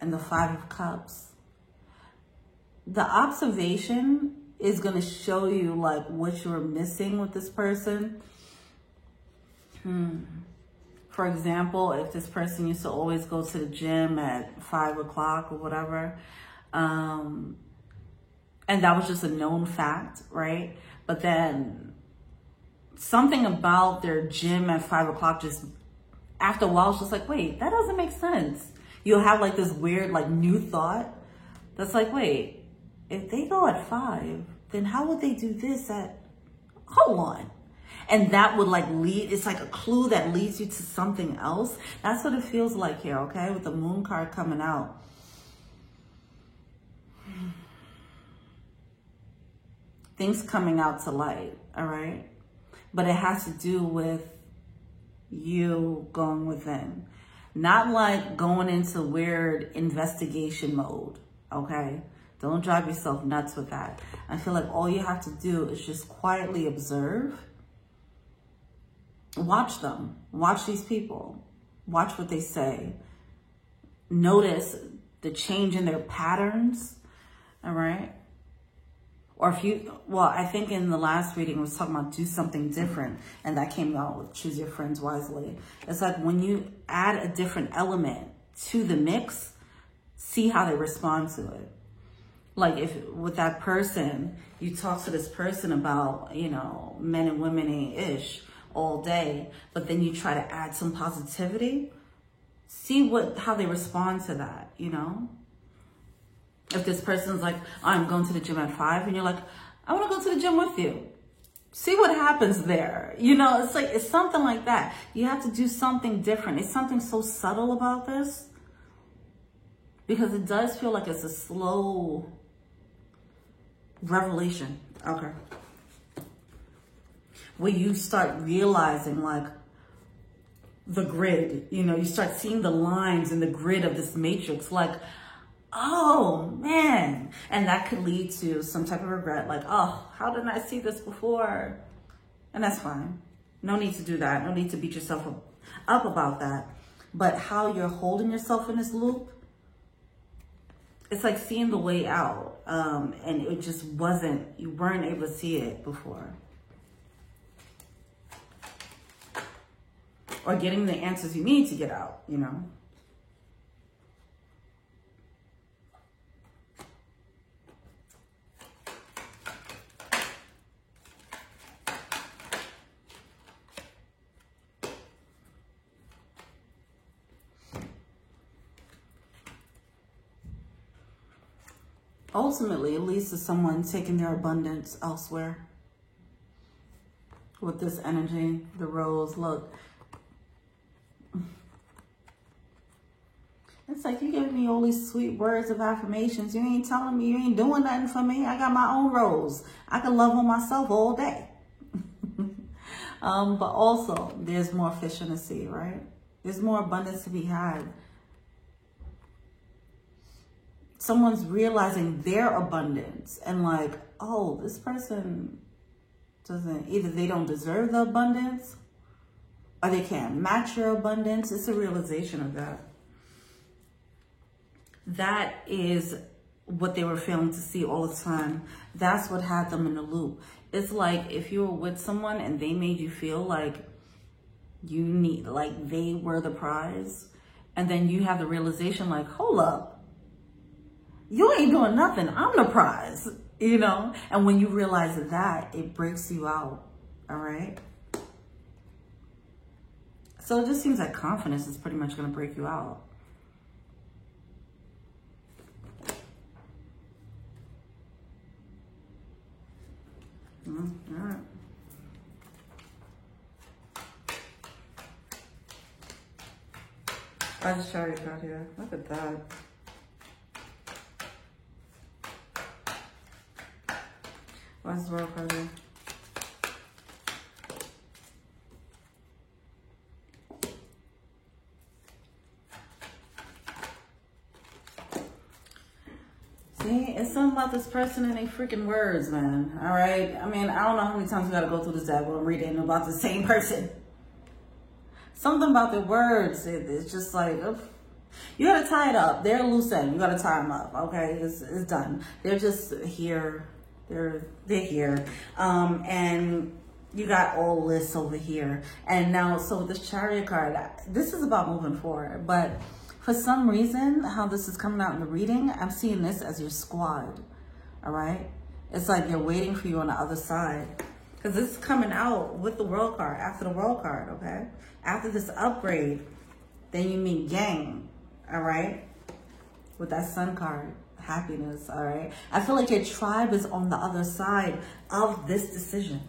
and the Five of Cups. The observation is going to show you like what you're missing with this person. For example, if this person used to always go to the gym at 5 o'clock or whatever, and that was just a known fact, right? But then something about their gym at 5 o'clock just, after a while, it's just like, wait, that doesn't make sense. You'll have like this weird, like new thought that's like, wait, if they go at 5, then how would they do this at, hold on. And that would like lead, it's like a clue that leads you to something else. That's what it feels like here, okay? With the Moon card coming out. Things coming out to light, all right? But it has to do with you going within. Not like going into weird investigation mode, okay? Don't drive yourself nuts with that. I feel like all you have to do is just quietly observe. Watch them. Watch these people. Watch what they say. Notice the change in their patterns, all right? Or if you, well, I think in the last reading, I was talking about do something different. And that came out with choose your friends wisely. It's like when you add a different element to the mix, see how they respond to it. Like if with that person, you talk to this person about, you know, men and women ain't ish all day, but then you try to add some positivity, see how they respond to that, you know? If this person's like, I'm going to the gym at 5, and you're like, I want to go to the gym with you. See what happens there. You know, it's like, it's something like that. You have to do something different. It's something so subtle about this, because it does feel like it's a slow revelation. Okay. Where you start realizing like the grid, you know, you start seeing the lines in the grid of this matrix, like, oh man. And that could lead to some type of regret, like, oh, how didn't I see this before? And that's fine. No need to do that. No need to beat yourself up about that. But how you're holding yourself in this loop, it's like seeing the way out. And it just wasn't, you weren't able to see it before. Or getting the answers you need to get out, you know. Ultimately, it leads to someone taking their abundance elsewhere. With this energy, the rose, look. It's like you giving me all these sweet words of affirmations. You ain't telling me, you ain't doing nothing for me. I got my own rose. I can love on myself all day. But also, there's more fish in the sea, right? There's more abundance to be had. Someone's realizing their abundance and like, oh, this person doesn't, either they don't deserve the abundance or they can't match your abundance. It's a realization of that. That is what they were failing to see all the time. That's what had them in the loop. It's like if you were with someone and they made you feel like you need, like they were the prize. And then you have the realization like, hold up. You ain't doing nothing. I'm the prize, you know? And when you realize that, it breaks you out, all right? So it just seems like confidence is pretty much going to break you out. All right. I just showed you out here. Look at that. What's the world card here? See, it's something about this person and their freaking words, man. All right? I mean, I don't know how many times we got to go through this deck when I'm reading about the same person. Something about their words, it's just like, You gotta tie it up. They're loose end. You gotta tie them up. Okay, it's done. They're just here. They're here. And you got all this over here. And now, so with this Chariot card, this is about moving forward. But for some reason, how this is coming out in the reading, I'm seeing this as your squad. All right? It's like you're waiting for you on the other side. Because this is coming out with the World card, after the World card, okay? After this upgrade, then you meet gang, all right? With that Sun card, happiness, all right? I feel like your tribe is on the other side of this decision.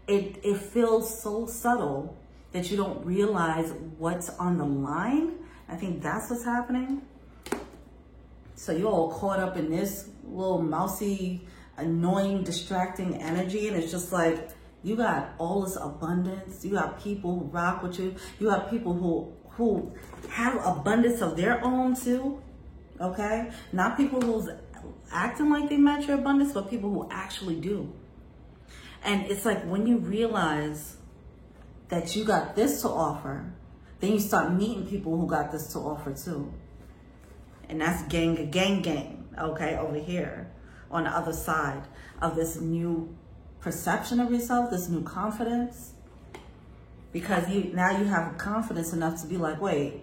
It feels so subtle that you don't realize what's on the line. I think that's what's happening. So you're all caught up in this little mousy, annoying, distracting energy. And it's just like, you got all this abundance. You got people who rock with you. You have people who have abundance of their own too. Okay? Not people who's acting like they match your abundance, but people who actually do. And it's like when you realize that you got this to offer, then you start meeting people who got this to offer too. And that's gang, okay, over here on the other side of this new perception of yourself, this new confidence. Because now you have confidence enough to be like, wait,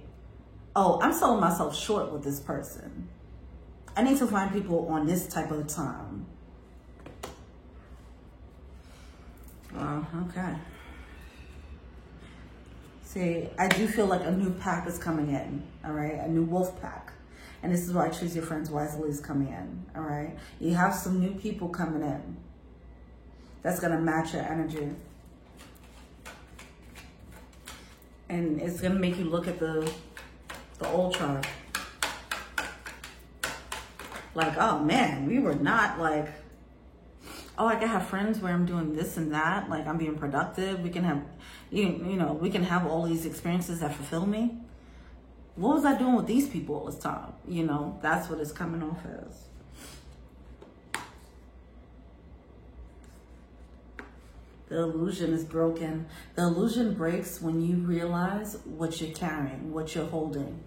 oh, I'm selling myself short with this person. I need to find people on this type of time. Oh, okay. See, I do feel like a new pack is coming in, all right? A new wolf pack. And this is why Choose Your Friends Wisely is coming in, all right? You have some new people coming in that's going to match your energy. And it's going to make you look at the old chart. Like, oh, man, we were not like, oh, I can have friends where I'm doing this and that. Like, I'm being productive. We can have, you know, we can have all these experiences that fulfill me. What was I doing with these people all this time? You know, that's what it's coming off as. The illusion is broken. The illusion breaks when you realize what you're carrying, what you're holding.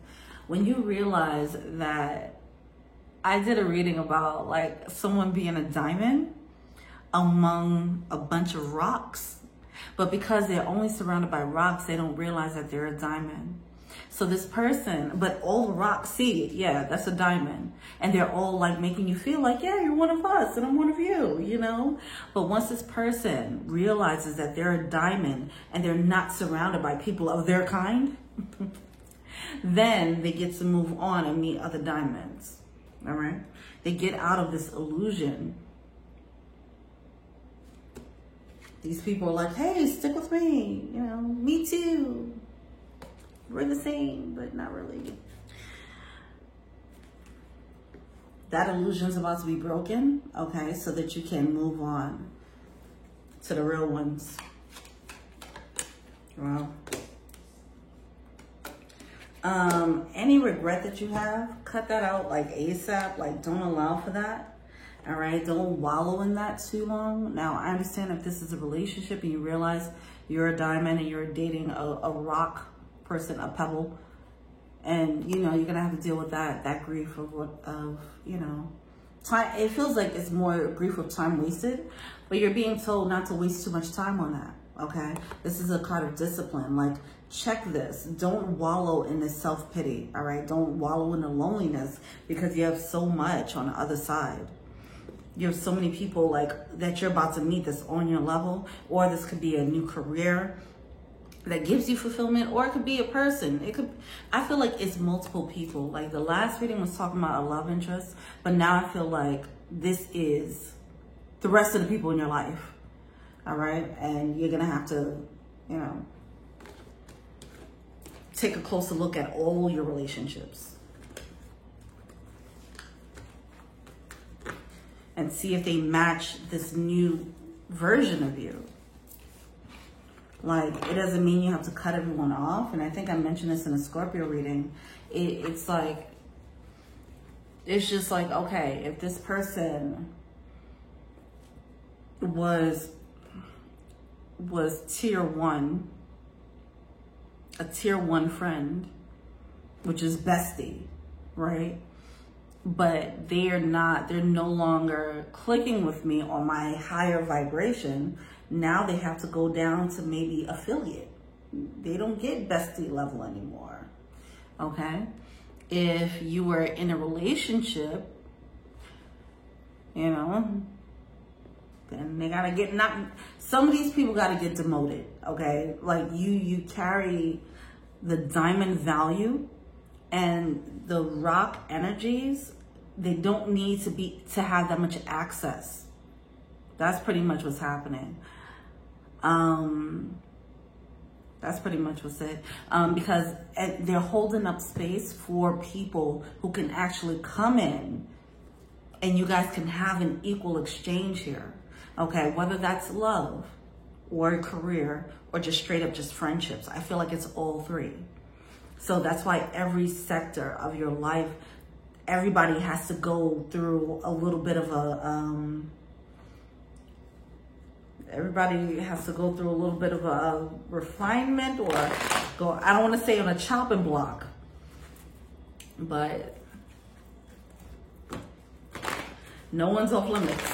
When you realize that, I did a reading about like someone being a diamond among a bunch of rocks, but because they're only surrounded by rocks, they don't realize that they're a diamond. So this person, but all the rocks see it, yeah, that's a diamond. And they're all like making you feel like, yeah, you're one of us and I'm one of you, you know? But once this person realizes that they're a diamond and they're not surrounded by people of their kind, then they get to move on and meet other diamonds, all right? They get out of this illusion. These people are like, hey, stick with me, you know, me too. We're the same, but not really. That illusion's about to be broken, okay, so that you can move on to the real ones. Well, any regret that you have, cut that out like ASAP. Like, don't allow for that. All right, don't wallow in that too long. Now, I understand if this is a relationship and you realize you're a diamond and you're dating a rock person, a pebble, and you know you're gonna have to deal with that grief of you know, time. It feels like it's more grief of time wasted, but you're being told not to waste too much time on that. Okay, this is a card of discipline. Like, check this. Don't wallow in this self-pity. All right, don't wallow in the loneliness because you have so much on the other side. You have so many people like that you're about to meet that's on your level, or this could be a new career that gives you fulfillment, or it could be a person. It could, I feel like it's multiple people. Like the last reading was talking about a love interest, but now I feel like this is the rest of the people in your life. All right. And you're going to have to, you know, take a closer look at all your relationships and see if they match this new version of you. Like, it doesn't mean you have to cut everyone off. And I think I mentioned this in a Scorpio reading. It's like, it's just like, okay, if this person was tier one, a tier one friend, which is bestie, right? But they're no longer clicking with me on my higher vibration. Now they have to go down to maybe affiliate. They don't get bestie level anymore, okay? If you were in a relationship, you know, then they gotta get, some of these people gotta get demoted, okay? Like you carry the diamond value and the rock energies. They don't need to have that much access. That's pretty much what's happening. That's pretty much what's it. Because they're holding up space for people who can actually come in and you guys can have an equal exchange here. Okay, whether that's love or career or just straight up just friendships. I feel like it's all three. So that's why every sector of your life, everybody has to go through a little bit of a, everybody has to go through a little bit of a refinement, or go, I don't want to say on a chopping block, but no one's off limits.